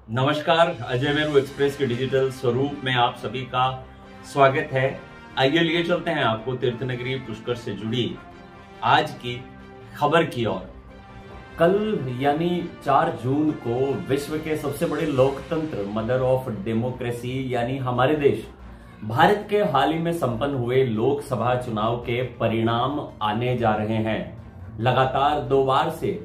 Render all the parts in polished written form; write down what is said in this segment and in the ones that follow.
नमस्कार, अजय मेरू एक्सप्रेस के डिजिटल स्वरूप में आप सभी का स्वागत है। आइए लिए चलते हैं आपको तीर्थनगरी पुष्कर से जुड़ी आज की खबर की ओर। कल यानी 4 जून को विश्व के सबसे बड़े लोकतंत्र, मदर ऑफ डेमोक्रेसी यानी हमारे देश भारत के हाल ही में संपन्न हुए लोकसभा चुनाव के परिणाम आने जा रहे हैं। लगातार 2 बार से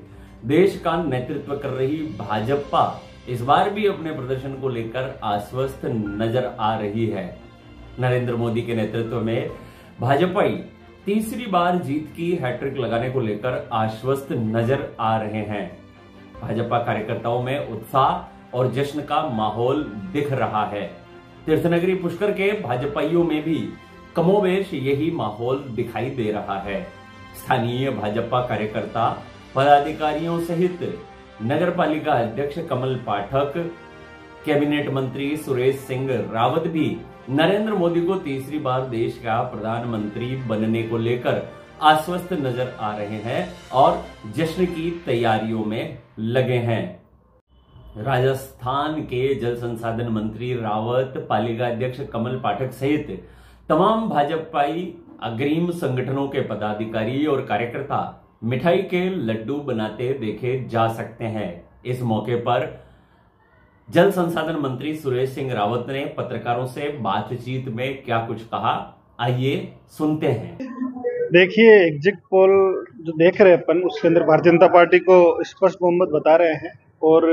देश का नेतृत्व कर रही भाजपा इस बार भी अपने प्रदर्शन को लेकर आश्वस्त नजर आ रही है। नरेंद्र मोदी के नेतृत्व में भाजपाई तीसरी बार जीत की हैट्रिक लगाने को लेकर आश्वस्त नजर आ रहे हैं। भाजपा कार्यकर्ताओं में उत्साह और जश्न का माहौल दिख रहा है। तीर्थनगरी पुष्कर के भाजपाइयों में भी कमोबेश यही माहौल दिखाई दे रहा है। स्थानीय भाजपा कार्यकर्ता, पदाधिकारियों सहित नगर पालिका अध्यक्ष कमल पाठक, कैबिनेट मंत्री सुरेश सिंह रावत भी नरेंद्र मोदी को तीसरी बार देश का प्रधानमंत्री बनने को लेकर आश्वस्त नजर आ रहे हैं और जश्न की तैयारियों में लगे हैं। राजस्थान के जल संसाधन मंत्री रावत, पालिका अध्यक्ष कमल पाठक सहित तमाम भाजपाई अग्रिम संगठनों के पदाधिकारी और कार्यकर्ता मिठाई के लड्डू बनाते देखे जा सकते हैं। इस मौके पर जल संसाधन मंत्री सुरेश सिंह रावत ने पत्रकारों से बातचीत में क्या कुछ कहा, आइए सुनते हैं। देखिए, एग्जिट पोल जो देख रहे हैं अपन, उसके अंदर भारतीय जनता पार्टी को स्पष्ट बहुमत बता रहे हैं। और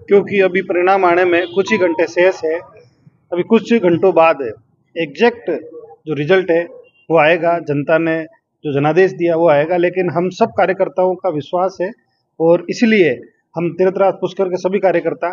क्योंकि अभी परिणाम आने में कुछ ही घंटे शेष है, अभी कुछ घंटों बाद एग्जैक्ट जो रिजल्ट है वो आएगा। जनता ने जो जनादेश दिया वो आएगा, लेकिन हम सब कार्यकर्ताओं का विश्वास है और इसलिए हम तीर्थराज पुष्कर के सभी कार्यकर्ता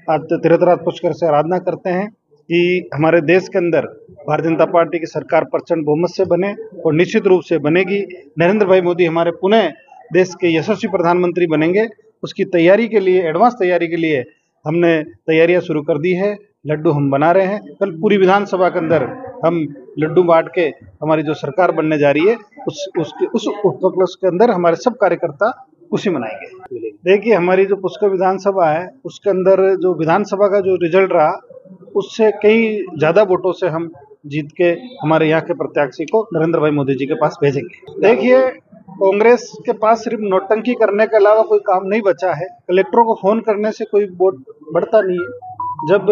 आज तीर्थराज पुष्कर से आराधना करते हैं कि हमारे देश के अंदर भारतीय जनता पार्टी की सरकार प्रचंड बहुमत से बने और निश्चित रूप से बनेगी। नरेंद्र भाई मोदी हमारे पुनः देश के यशस्वी प्रधानमंत्री बनेंगे। उसकी तैयारी के लिए, एडवांस तैयारी के लिए हमने तैयारियां शुरू कर दी है। लड्डू हम बना रहे हैं। कल पूरी विधानसभा के अंदर हम लड्डू बांट के हमारी जो सरकार बनने जा रही है उस उपलक्ष्य के अंदर हमारे सब कार्यकर्ता खुशी मनाएंगे। देखिए, हमारी जो पुष्कर विधानसभा है उसके अंदर जो विधानसभा का जो रिजल्ट रहा उससे कई ज्यादा वोटों से हम जीत के हमारे यहाँ के प्रत्याशी को नरेंद्र भाई मोदी जी के पास भेजेंगे। देखिए, कांग्रेस के पास सिर्फ नोटंकी करने के अलावा कोई काम नहीं बचा है। कलेक्टरों को फोन करने से कोई वोट बढ़ता नहीं है। जब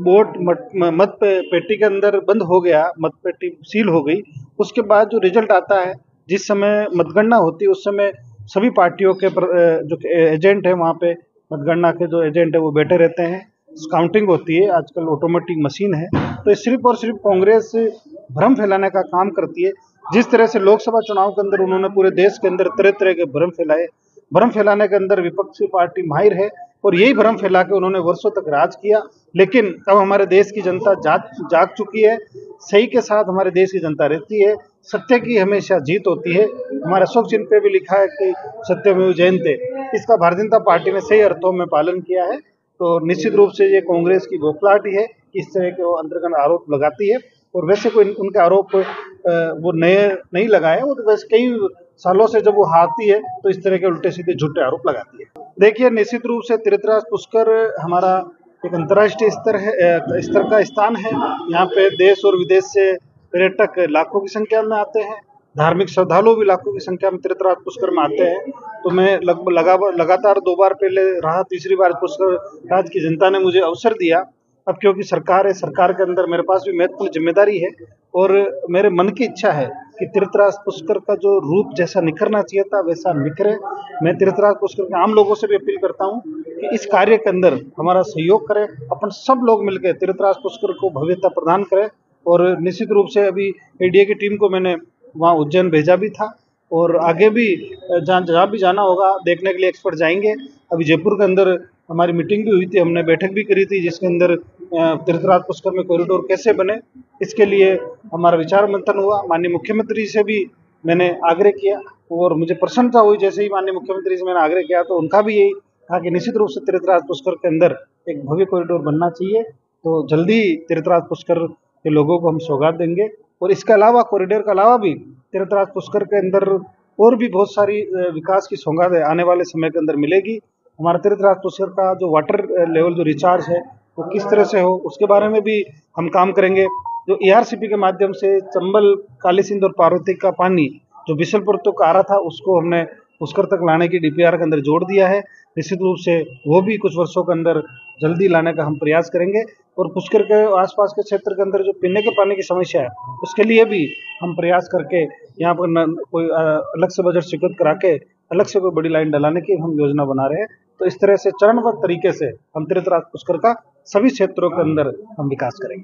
वोट मत पेटी के अंदर बंद हो गया, मत पेटी सील हो गई, उसके बाद जो रिजल्ट आता है, जिस समय मतगणना होती है उस समय सभी पार्टियों के जो एजेंट है वहाँ पे मतगणना के जो एजेंट है वो बैठे रहते हैं। काउंटिंग होती है, आजकल ऑटोमेटिक मशीन है। तो ये सिर्फ और सिर्फ कांग्रेस भ्रम फैलाने का काम करती है। जिस तरह से लोकसभा चुनाव के अंदर उन्होंने पूरे देश के अंदर तरह तरह के भ्रम फैलाए, भ्रम फैलाने के अंदर विपक्षी पार्टी माहिर है और यही भ्रम फैला के उन्होंने वर्षों तक राज किया। लेकिन अब हमारे देश की जनता जाग चुकी है। सही के साथ हमारे देश की जनता रहती है। सत्य की हमेशा जीत होती है। हमारे अशोक चिन्ह पे भी लिखा है कि सत्यमेव जयते। इसका भारतीय जनता पार्टी ने सही अर्थों में पालन किया है। तो निश्चित रूप से ये कांग्रेस की बौखलाहट है, इस तरह के वो अंतर्गत आरोप लगाती है। और वैसे कोई उनके आरोप वो नए नहीं लगाए, वो तो वैसे कई सालों से जब वो हारती है तो इस तरह के उल्टे सीधे झूठे आरोप लगाती है। देखिए, निश्चित रूप से तीर्थराज पुष्कर हमारा एक अंतर्राष्ट्रीय स्तर का स्थान है। यहाँ पे देश और विदेश से पर्यटक लाखों की संख्या में आते हैं। धार्मिक श्रद्धालु भी लाखों की संख्या में तीर्थराज पुष्कर में आते हैं। तो मैं लगातार 2 बार पहले रहा, तीसरी बार पुष्कर राज की जनता ने मुझे अवसर दिया। अब क्योंकि सरकार है, सरकार के अंदर मेरे पास भी महत्वपूर्ण जिम्मेदारी है और मेरे मन की इच्छा है कि तीर्थराज पुष्कर का जो रूप जैसा निखरना चाहिए था वैसा निखरे। मैं तीर्थराज पुष्कर के आम लोगों से भी अपील करता हूँ कि इस कार्य के अंदर हमारा सहयोग करें। अपन सब लोग मिलकर तीर्थराज पुष्कर को भव्यता प्रदान करें। और निश्चित रूप से अभी एडीए की टीम को मैंने वहाँ उज्जैन भेजा भी था और आगे भी जहाँ भी जाना होगा देखने के लिए एक्सपर्ट जाएंगे। अभी जयपुर के अंदर हमारी मीटिंग भी हुई थी, हमने बैठक भी करी थी, जिसके अंदर तीर्थराज पुष्कर में कॉरिडोर कैसे बने इसके लिए हमारा विचार मंथन हुआ। माननीय मुख्यमंत्री से भी मैंने आग्रह किया और मुझे प्रसन्नता हुई। जैसे ही माननीय मुख्यमंत्री से मैंने आग्रह किया तो उनका भी यही कहा कि निश्चित रूप से तीर्थराज पुष्कर के अंदर एक भव्य कॉरिडोर बनना चाहिए। तो जल्दी तीर्थराज पुष्कर के लोगों को हम सौगात देंगे। और इसके अलावा कॉरिडोर के अलावा भी तीर्थराज पुष्कर के अंदर और भी बहुत सारी विकास की सौगात आने वाले समय के अंदर मिलेगी। हमारा तीर्थराज पुष्कर का जो वाटर लेवल जो रिचार्ज है वो किस तरह से हो, उसके बारे में भी हम काम करेंगे। जो ERCP के माध्यम से चंबल, काली सिंध और पार्वती का पानी जो बिशलपुर तक आ रहा था उसको हमने पुष्कर तक लाने की DPR के अंदर जोड़ दिया है। निश्चित रूप से वो भी कुछ वर्षों के अंदर जल्दी लाने का हम प्रयास करेंगे। और पुष्कर के आसपास के क्षेत्र के अंदर जो पीने के पानी की समस्या है उसके लिए भी हम प्रयास करके यहाँ पर कोई अलग से बजट स्वीकृत करा के अलग से कोई बड़ी लाइन डलाने की हम योजना बना रहे हैं। तो इस तरह से चरणबद्ध तरीके से हम तीर्थराज पुष्कर का सभी क्षेत्रों के अंदर हम विकास करेंगे।